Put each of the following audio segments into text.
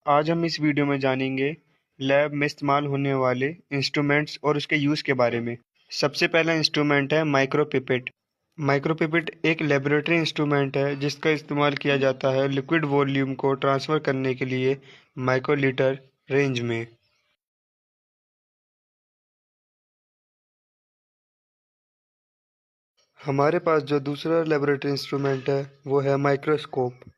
आज हम इस वीडियो में जानेंगे लैब में इस्तेमाल होने वाले इंस्ट्रूमेंट्स और उसके यूज़ के बारे में। सबसे पहला इंस्ट्रूमेंट है माइक्रोपिपेट। माइक्रोपिपेट एक लेबोरेटरी इंस्ट्रूमेंट है जिसका इस्तेमाल किया जाता है लिक्विड वॉल्यूम को ट्रांसफ़र करने के लिए माइक्रोलीटर रेंज में। हमारे पास जो दूसरा लेबोरेटरी इंस्ट्रूमेंट है वो है माइक्रोस्कोप।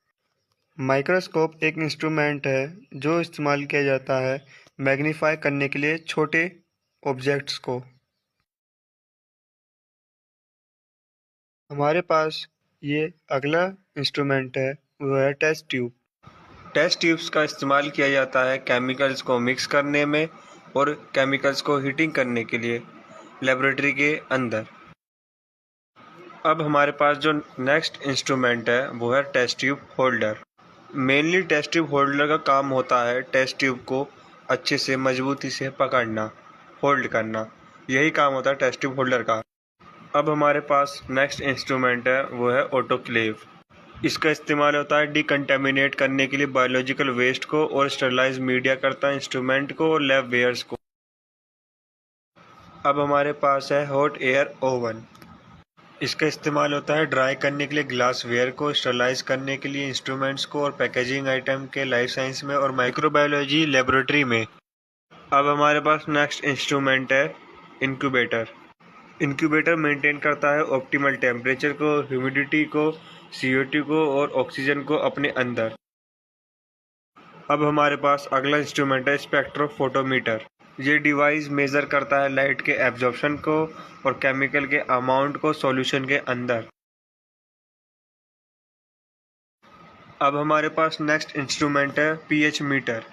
माइक्रोस्कोप एक इंस्ट्रूमेंट है जो इस्तेमाल किया जाता है मैग्नीफाई करने के लिए छोटे ऑब्जेक्ट्स को। हमारे पास ये अगला इंस्ट्रूमेंट है वो है टेस्ट ट्यूब। टेस्ट ट्यूब्स का इस्तेमाल किया जाता है केमिकल्स को मिक्स करने में और केमिकल्स को हीटिंग करने के लिए लेबोरेटरी के अंदर। अब हमारे पास जो नेक्स्ट इंस्ट्रूमेंट है वो है test tube holder. Mainly test tube holder का काम होता है टेस्ट ट्यूब को अच्छे से मजबूती से पकड़ना, होल्ड करना। यही काम होता है टेस्ट ट्यूब होल्डर का। अब हमारे पास नेक्स्ट इंस्ट्रूमेंट है वो है ऑटोक्लेव। इसका इस्तेमाल होता है डिकंटेमिनेट करने के लिए बायोलॉजिकल वेस्ट को और स्टरलाइज मीडिया करता है इंस्ट्रूमेंट को और लैब वेयर्स को। अब हमारे पास है हॉट एयर ओवन। इसका इस्तेमाल होता है ड्राई करने के लिए ग्लास वेयर को, स्टरलाइज करने के लिए इंस्ट्रूमेंट्स को और पैकेजिंग आइटम के लाइफ साइंस में और माइक्रोबायोलॉजी लेबोरेटरी में। अब हमारे पास नेक्स्ट इंस्ट्रूमेंट है इंक्यूबेटर। इंक्यूबेटर मेंटेन करता है ऑप्टिमल टेम्परेचर को, ह्यूमिडिटी को, CO2 को और ऑक्सीजन को अपने अंदर। अब हमारे पास अगला इंस्ट्रूमेंट है स्पेक्ट्रोफोटोमीटर। ये डिवाइस मेज़र करता है लाइट के एब्जॉर्प्शन को और केमिकल के अमाउंट को सॉल्यूशन के अंदर। अब हमारे पास नेक्स्ट इंस्ट्रूमेंट है पीएच मीटर।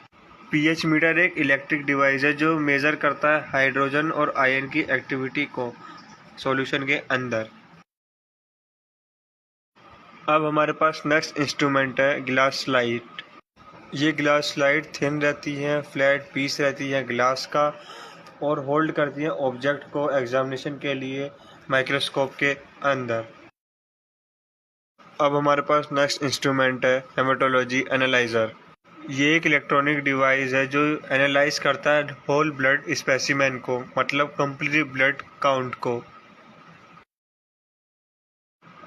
पीएच मीटर एक इलेक्ट्रिक डिवाइस है जो मेज़र करता है हाइड्रोजन और आयन की एक्टिविटी को सॉल्यूशन के अंदर। अब हमारे पास नेक्स्ट इंस्ट्रूमेंट है ग्लास स्लाइड। ये ग्लास स्लाइड थिन रहती है, फ्लैट पीस रहती है ग्लास का और होल्ड करती है ऑब्जेक्ट को एग्जामिनेशन के लिए माइक्रोस्कोप के अंदर। अब हमारे पास नेक्स्ट इंस्ट्रूमेंट है हेमेटोलॉजी एनालाइज़र। ये एक इलेक्ट्रॉनिक डिवाइस है जो एनालाइज करता है होल ब्लड स्पेसिमेन को, मतलब कंप्लीट ब्लड काउंट को।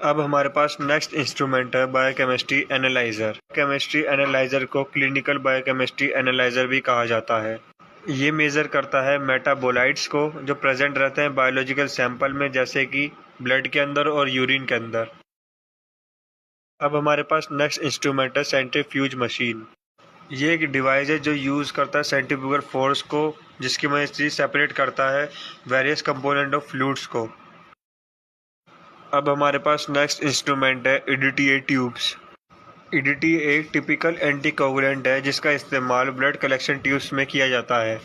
अब हमारे पास नेक्स्ट इंस्ट्रूमेंट है बायोकेमिस्ट्री एनालाइज़र। केमिस्ट्री एनालाइज़र को क्लिनिकल बायोकेमिस्ट्री एनालाइज़र भी कहा जाता है। ये मेज़र करता है मेटाबोलाइट्स को जो प्रेजेंट रहते हैं बायोलॉजिकल सैंपल में, जैसे कि ब्लड के अंदर और यूरिन के अंदर। अब हमारे पास नेक्स्ट इंस्ट्रूमेंट है सेंट्रीफ्यूज मशीन। ये एक डिवाइस है जो यूज़ करता है सेंट्रीफ्यूगल फोर्स को, जिसकी मदद से सेपरेट करता है वेरियस कंपोनेंट ऑफ फ्लूइड्स को। अब हमारे पास नेक्स्ट इंस्ट्रूमेंट है EDTA ट्यूब्स। EDTA एक टिपिकल एंटीकोगुलेंट है जिसका इस्तेमाल ब्लड कलेक्शन ट्यूब्स में किया जाता है।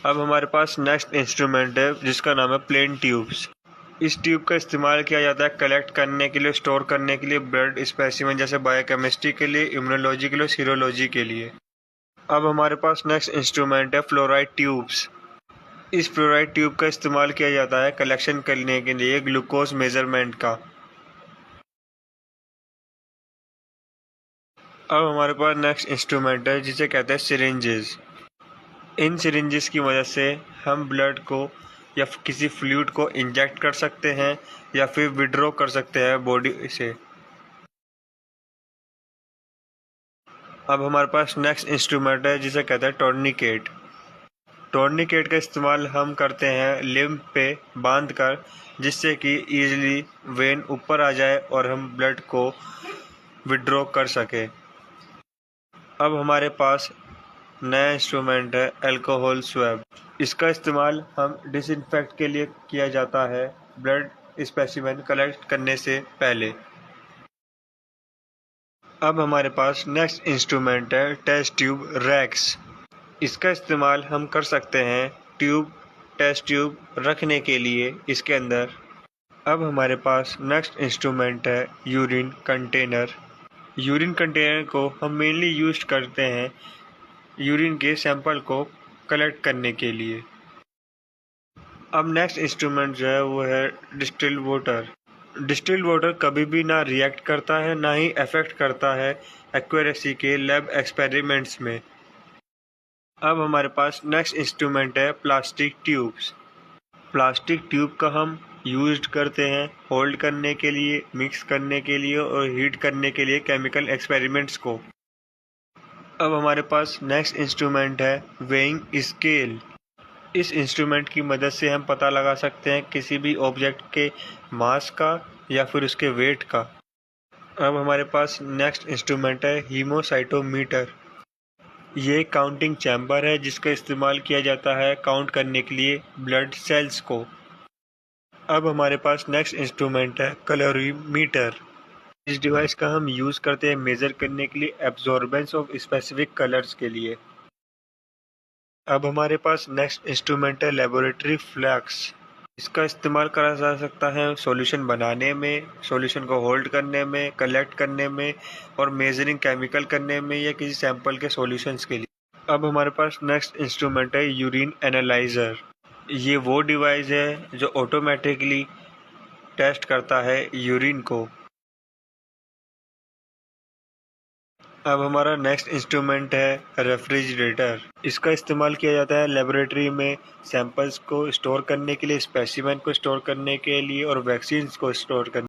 अब हमारे पास नेक्स्ट इंस्ट्रूमेंट है जिसका नाम है प्लेन ट्यूब्स। इस ट्यूब का इस्तेमाल किया जाता है कलेक्ट करने के लिए, स्टोर करने के लिए ब्लड स्पेसिमेन, जैसे बायोकेमिस्ट्री के लिए, इम्यूनोलॉजी के लिए, सीरोलॉजी के लिए। अब हमारे पास नेक्स्ट इंस्ट्रूमेंट है फ्लोराइड ट्यूब्स। इस फ्लोराइड ट्यूब का इस्तेमाल किया जाता है कलेक्शन करने के लिए ग्लूकोज मेजरमेंट का। अब हमारे पास नेक्स्ट इंस्ट्रूमेंट है जिसे कहते हैं सिरिंजेस। इन सिरिंजेस की मदद से हम ब्लड को या किसी फ्लूइड को इंजेक्ट कर सकते हैं या फिर विड्रॉ कर सकते हैं बॉडी से। अब हमारे पास नेक्स्ट इंस्ट्रूमेंट है जिसे कहते हैं टोर्निकेट। टोर्निकेट का इस्तेमाल हम करते हैं लिम्ब पे बांध कर, जिससे कि ईजिली वेन ऊपर आ जाए और हम ब्लड को विड्रॉ कर सके। अब हमारे पास नया इंस्ट्रूमेंट है अल्कोहल स्वैब। इसका इस्तेमाल हम डिसइंफेक्ट के लिए किया जाता है ब्लड स्पेसिमेन कलेक्ट करने से पहले। अब हमारे पास नेक्स्ट इंस्ट्रूमेंट है टेस्ट ट्यूब रैक्स। इसका इस्तेमाल हम कर सकते हैं टेस्ट ट्यूब रखने के लिए इसके अंदर। अब हमारे पास नेक्स्ट इंस्ट्रूमेंट है यूरिन कंटेनर। यूरिन कंटेनर को हम मेनली यूज करते हैं यूरिन के सैंपल को कलेक्ट करने के लिए। अब नेक्स्ट इंस्ट्रूमेंट जो है वो है डिस्टिल्ड वाटर। डिस्टिल्ड वाटर कभी भी ना रिएक्ट करता है ना ही अफेक्ट करता है एक्यूरेसी के लैब एक्सपेरिमेंट्स में। अब हमारे पास नेक्स्ट इंस्ट्रूमेंट है प्लास्टिक ट्यूब्स। प्लास्टिक ट्यूब का हम यूज करते हैं होल्ड करने के लिए, मिक्स करने के लिए और हीट करने के लिए केमिकल एक्सपेरिमेंट्स को। अब हमारे पास नेक्स्ट इंस्ट्रूमेंट है वेइंग स्केल। इस इंस्ट्रूमेंट की मदद से हम पता लगा सकते हैं किसी भी ऑब्जेक्ट के मास का या फिर उसके वेट का। अब हमारे पास नेक्स्ट इंस्ट्रूमेंट है हीमोसाइटोमीटर। ये काउंटिंग चैम्बर है जिसका इस्तेमाल किया जाता है काउंट करने के लिए ब्लड सेल्स को। अब हमारे पास नेक्स्ट इंस्ट्रूमेंट है कैलोरीमीटर। इस डिवाइस का हम यूज़ करते हैं मेज़र करने के लिए एब्जॉर्बेंस ऑफ स्पेसिफिक कलर्स के लिए। अब हमारे पास नेक्स्ट इंस्ट्रूमेंट है लेबोरेटरी फ्लैक्स। इसका इस्तेमाल करा जा सकता है सॉल्यूशन बनाने में, सॉल्यूशन को होल्ड करने में, कलेक्ट करने में और मेजरिंग केमिकल करने में या किसी सैंपल के सॉल्यूशंस के लिए। अब हमारे पास नेक्स्ट इंस्ट्रूमेंट है यूरिन एनालाइज़र। ये वो डिवाइस है जो ऑटोमेटिकली टेस्ट करता है यूरिन को। अब हमारा नेक्स्ट इंस्ट्रूमेंट है रेफ्रिजरेटर। इसका इस्तेमाल किया जाता है लेबोरेटरी में सैंपल्स को स्टोर करने के लिए, स्पेसिमेन को स्टोर करने के लिए और वैक्सीन्स को स्टोर करने